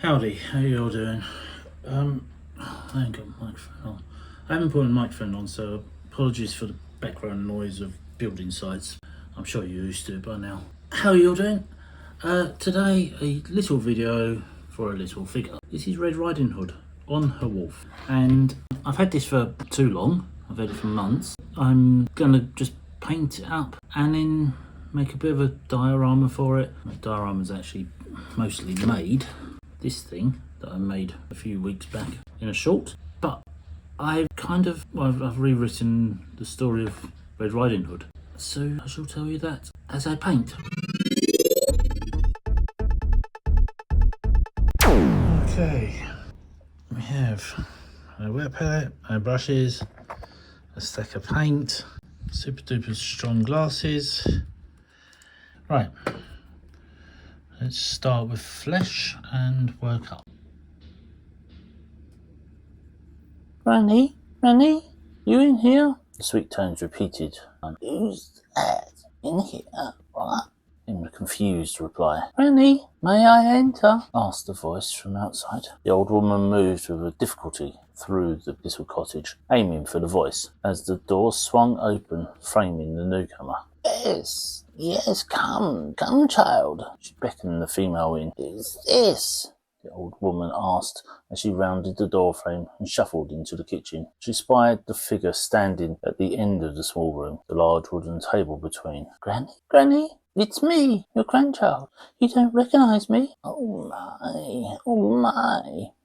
Howdy, how you all doing? I ain't got a microphone on. I haven't put a microphone on, so apologies for the background noise of building sites. I'm sure you're used to it by now. How are you all doing? Today, a little video for a little figure. This is Red Riding Hood on her wolf. And I've had this for too long. I've had it for months. I'm gonna just paint it up and then make a bit of a diorama for it. My diorama's actually mostly made. This thing that I made a few weeks back in a short, but I've rewritten the story of Red Riding Hood, so I shall tell you that as I paint. Okay, we have a wet palette, my brushes, a stack of paint, super duper strong glasses. Right, let's start with flesh and work up. Granny, you in here? The sweet tones repeated. Who's that in here? What? In a confused reply. Granny, may I enter? Asked the voice from outside. The old woman moved with difficulty through the little cottage, aiming for the voice, as the door swung open, framing the newcomer. Yes, come, child. She beckoned the female in. Who's this? The old woman asked as she rounded the doorframe and shuffled into the kitchen. She spied the figure standing at the end of the small room, the large wooden table between. Granny, it's me, your grandchild. You don't recognise me? Oh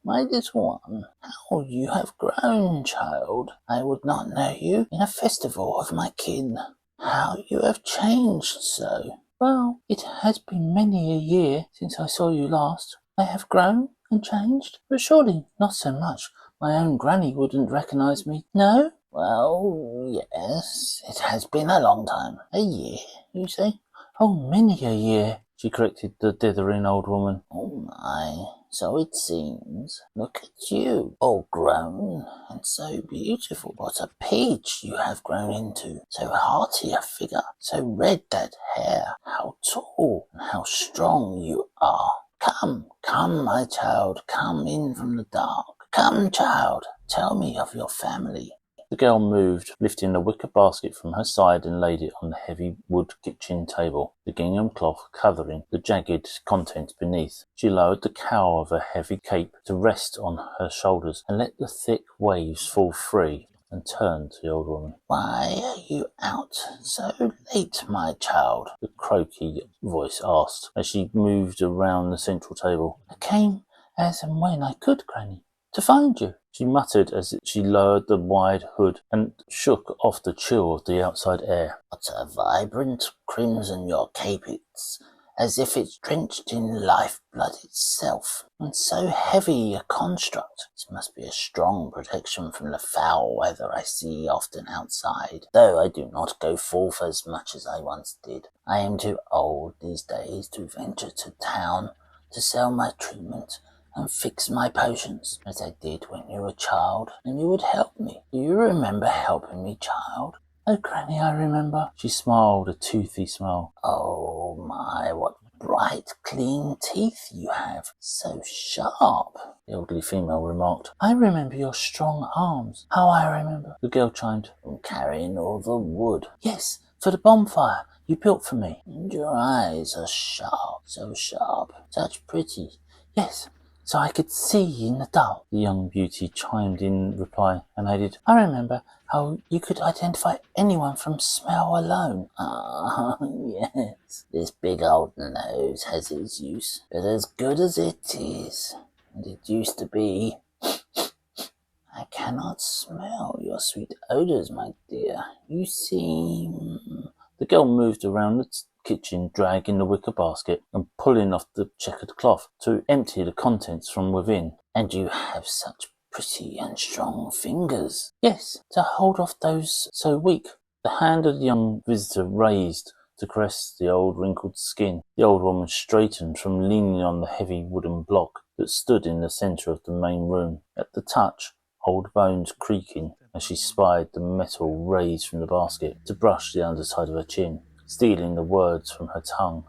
my little one. How you have grown, child. I would not know you in a festival of my kin. How you have changed so. Well, it has been many a year since I saw you last. I have grown and changed, but surely not so much. My own granny wouldn't recognise me. No? Well, yes, it has been a long time. A year, you say? Oh, many a year, she corrected the dithering old woman. Oh my, so it seems. Look at you, all grown and so beautiful. What a peach you have grown into. So hearty a figure, so red that hair. How tall and how strong you are. Come, my child, come in from the dark. Come, child, tell me of your family. The girl moved, lifting a wicker basket from her side and laid it on the heavy wood kitchen table, the gingham cloth covering the jagged contents beneath. She lowered the cowl of her heavy cape to rest on her shoulders and let the thick waves fall free, and turned to the old woman. Why are you out so late, my child? The croaky voice asked as she moved around the central table. I came as and when I could, Granny, to find you, she muttered as she lowered the wide hood and shook off the chill of the outside air. What a vibrant crimson your cape is, as if it's drenched in lifeblood itself, and so heavy a construct. This must be a strong protection from the foul weather I see often outside, though I do not go forth as much as I once did. I am too old these days to venture to town to sell my treatment and fix my potions, as I did when you were a child, and you would help me. Do you remember helping me, child? Oh, Granny, I remember. She smiled a toothy smile. Oh my, what bright, clean teeth you have. So sharp, the elderly female remarked. I remember your strong arms. How I remember, the girl chimed. From carrying all the wood. Yes, for the bonfire you built for me. And your eyes are sharp, so sharp, such pretty. Yes, so I could see in the dark, the young beauty chimed in reply and added, I remember how you could identify anyone from smell alone. Ah, yes, this big old nose has its use, but as good as it is, and it used to be, I cannot smell your sweet odours, my dear. You seem... The girl moved around the kitchen, dragging the wicker basket and pulling off the checkered cloth to empty the contents from within. And you have such pretty and strong fingers. Yes, to hold off those so weak. The hand of the young visitor raised to caress the old wrinkled skin. The old woman straightened from leaning on the heavy wooden block that stood in the centre of the main room. At the touch, old bones creaking as she spied the metal raised from the basket to brush the underside of her chin, stealing the words from her tongue.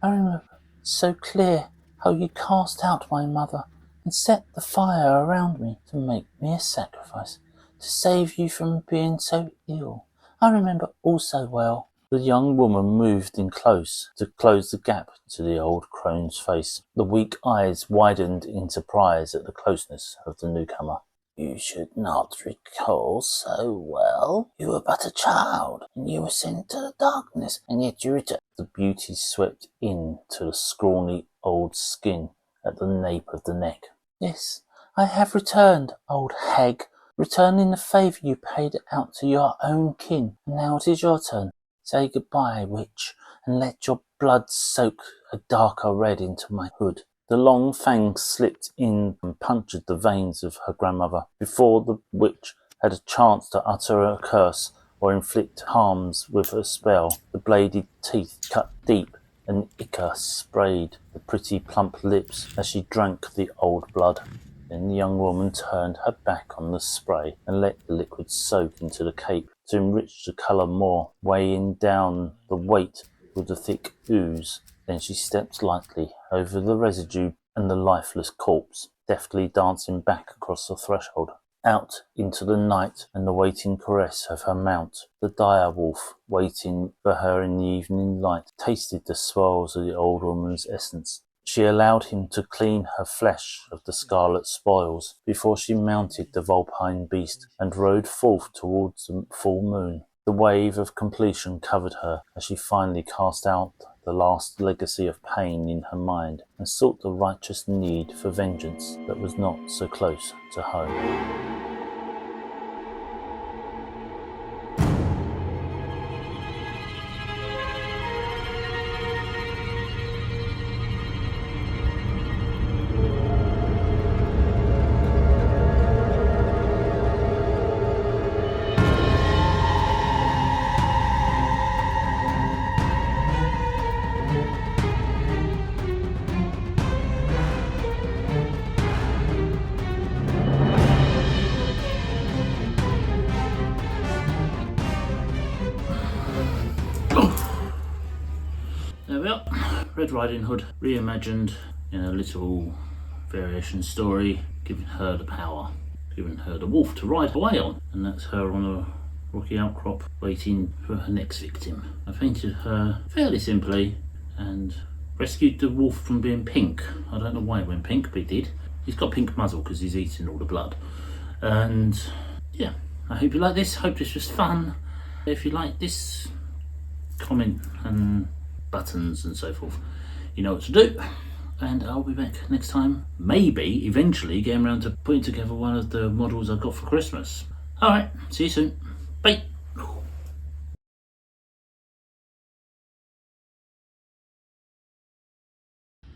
I remember so clear how you cast out my mother and set the fire around me to make me a sacrifice, to save you from being so ill. I remember all so well. The young woman moved in close to close the gap to the old crone's face. The weak eyes widened in surprise at the closeness of the newcomer. You should not recall so well. You were but a child, and you were sent to the darkness, and yet you returned. The beauty swept in to the scrawny old skin at the nape of the neck. Yes, I have returned, old hag, returning the favour you paid out to your own kin, and now it is your turn. Say goodbye, witch, and let your blood soak a darker red into my hood. The long fangs slipped in and punctured the veins of her grandmother before the witch had a chance to utter a curse or inflict harms with a spell. The bladed teeth cut deep, and ichor sprayed the pretty plump lips as she drank the old blood. Then the young woman turned her back on the spray and let the liquid soak into the cape to enrich the colour more, weighing down the weight with the thick ooze. Then she stepped lightly over the residue and the lifeless corpse, deftly dancing back across the threshold, out into the night and the waiting caress of her mount. The dire wolf, waiting for her in the evening light, tasted the swirls of the old woman's essence. She allowed him to clean her flesh of the scarlet spoils before she mounted the vulpine beast and rode forth towards the full moon. The wave of completion covered her as she finally cast out the last legacy of pain in her mind and sought the righteous need for vengeance that was not so close to home. There we are, Red Riding Hood reimagined in a little variation story, giving her the power, giving her the wolf to ride away on, and that's her on a rocky outcrop waiting for her next victim. I painted her fairly simply and rescued the wolf from being pink. I don't know why it went pink, but it did. He's got pink muzzle because he's eating all the blood. And yeah, I hope you like this. Hope this was fun. If you like this, comment and buttons and so forth. You know what to do. And I'll be back next time. Maybe, eventually, getting around to putting together one of the models I got for Christmas. Alright, see you soon. Bye.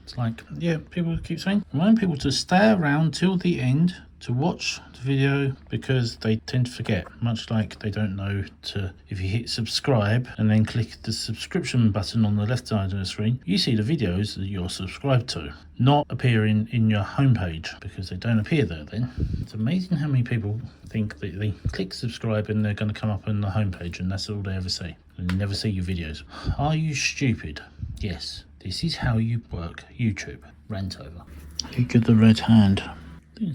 It's like, yeah, people keep saying, remind people to stay around till the end to watch the video because they tend to forget, much like they don't know to, if you hit subscribe and then click the subscription button on the left side of the screen, you see the videos that you're subscribed to, not appearing in your homepage because they don't appear there then. It's amazing how many people think that they click subscribe and they're going to come up on the homepage and that's all they ever see. And never see your videos. Are you stupid? Yes. This is how you work YouTube. Rant over. Look at the red hand. The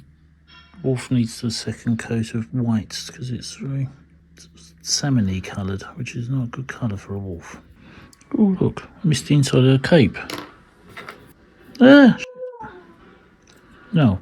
wolf needs the second coat of whites because it's very salmon-y coloured, which is not a good colour for a wolf. Oh look, I missed the inside of the cape. Ah! No.